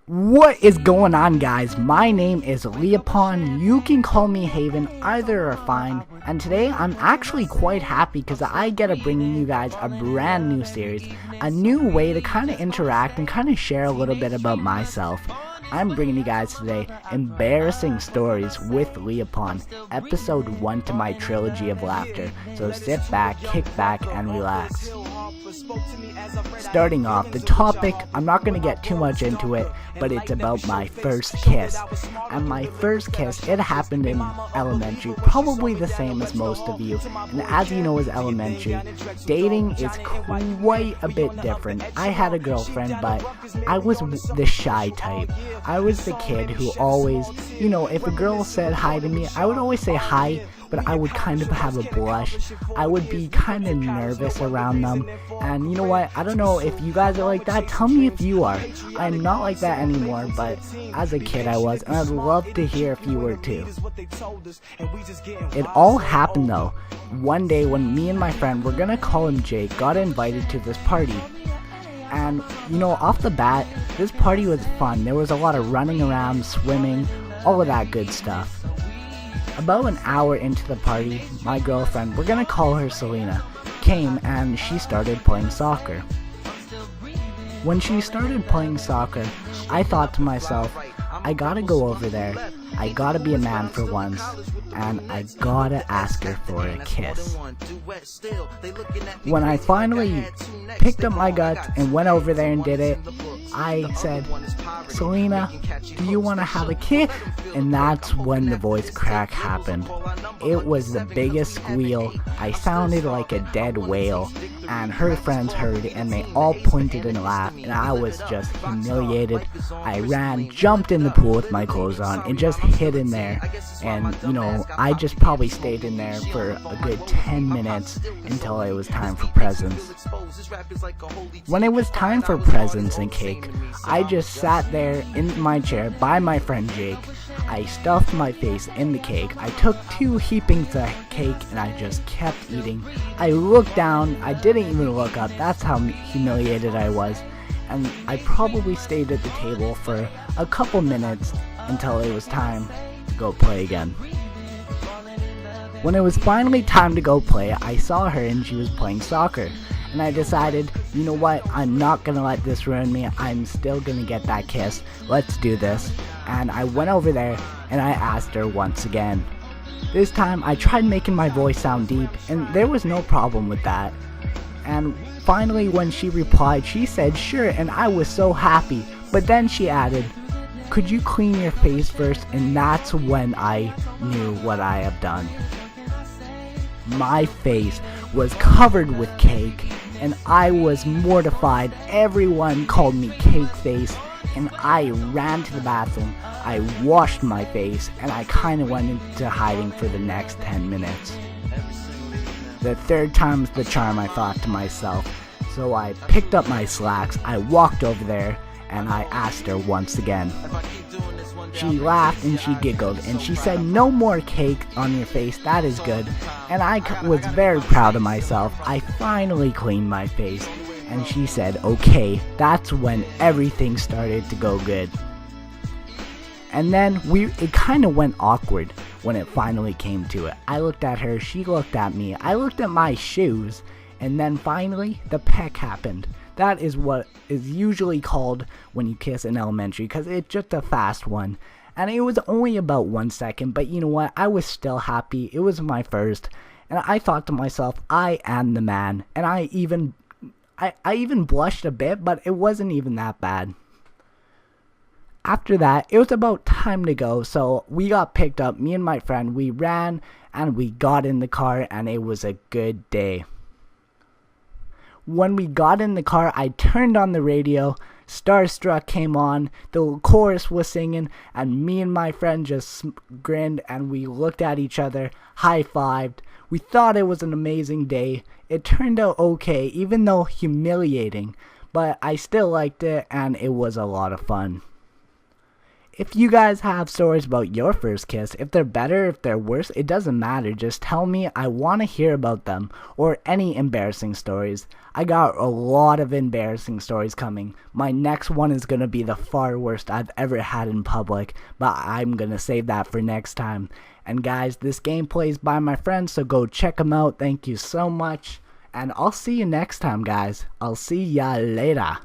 What is going on, guys? My name is Leopon. You can call me Haven, either are fine. And today I'm actually quite happy because I get to bring you guys a brand new series, a new way to kind of interact and kind of share a little bit about myself. I'm bringing you guys today Embarrassing Stories with Leopon, episode 1 to my trilogy of laughter. So sit back, kick back, and relax. Starting off, the topic, I'm not going to get too much into it, but it's about my first kiss. And my first kiss, it happened in elementary, probably the same as most of you. And as you know, as elementary, dating is quite a bit different. I had a girlfriend, but I was the shy type. I was the kid who always, if a girl said hi to me, I would always say hi, but I would kind of have a blush. I would be kind of nervous around them. And you know what? I don't know if you guys are like that. Tell me if you are. I'm not like that anymore, but as a kid I was, and I'd love to hear if you were too. It all happened though. One day when me and my friend, we're gonna call him Jake, got invited to this party. And, off the bat, this party was fun. There was a lot of running around, swimming, all of that good stuff. About an hour into the party, my girlfriend, we're gonna call her Selena, came and she started playing soccer. When she started playing soccer, I thought to myself, I gotta go over there, I gotta be a man for once, and I gotta ask her for a kiss. When I finally picked up my guts and went over there and did it, I said, Selena, do you want to have a kiss? And that's when the voice crack happened. It was the biggest squeal. I sounded like a dead whale, and her friends heard it and they all pointed and laughed, and I was just humiliated. I ran, jumped in the pool with my clothes on, and just hid in there. And I just probably stayed in there for a good 10 minutes until it was time for presents. When it was time for presents and cake, I just sat there in my chair by my friend Jake. I stuffed my face in the cake. I took 2 heapings of cake and I just kept eating. I looked down. I didn't even look up. That's how humiliated I was. And I probably stayed at the table for a couple minutes until it was time to go play again. When it was finally time to go play, I saw her and she was playing soccer. And I decided, you know what, I'm not gonna let this ruin me. I'm still gonna get that kiss. Let's do this. And I went over there and I asked her once again. This time I tried making my voice sound deep, and there was no problem with that. And finally when she replied, she said sure, and I was so happy. But then she added, could you clean your face first? And that's when I knew what I have done. My face was covered with cake, and I was mortified. Everyone called me Cake Face, and I ran to the bathroom. I washed my face, and I kind of went into hiding for the next 10 minutes. The third time's the charm, I thought to myself. So I picked up my slacks, I walked over there, and I asked her once again. She laughed and she giggled and she said, no more cake on your face, that is good. And I was very proud of myself. I finally cleaned my face and she said, okay. That's when everything started to go good. And then it kind of went awkward when it finally came to it. I looked at her, she looked at me, I looked at my shoes, and then finally the peck happened. That is what is usually called when you kiss in elementary, because it's just a fast one. And it was only about 1 second, but you know what? I was still happy. It was my first. And I thought to myself, I am the man. And I even blushed a bit, but it wasn't even that bad. After that, it was about time to go, so we got picked up, me and my friend. We ran, and we got in the car, and it was a good day. When we got in the car, I turned on the radio, Starstruck came on, the chorus was singing, and me and my friend just grinned and we looked at each other, high-fived. We thought it was an amazing day. It turned out okay, even though humiliating, but I still liked it and it was a lot of fun. if you guys have stories about your first kiss, if they're better, if they're worse, it doesn't matter. Just tell me. I want to hear about them, or any embarrassing stories. I got a lot of embarrassing stories coming. My next one is going to be the far worst I've ever had in public, but I'm going to save that for next time. And guys, this gameplay is by my friends, so go check them out. Thank you so much, and I'll see you next time, guys. I'll see ya later.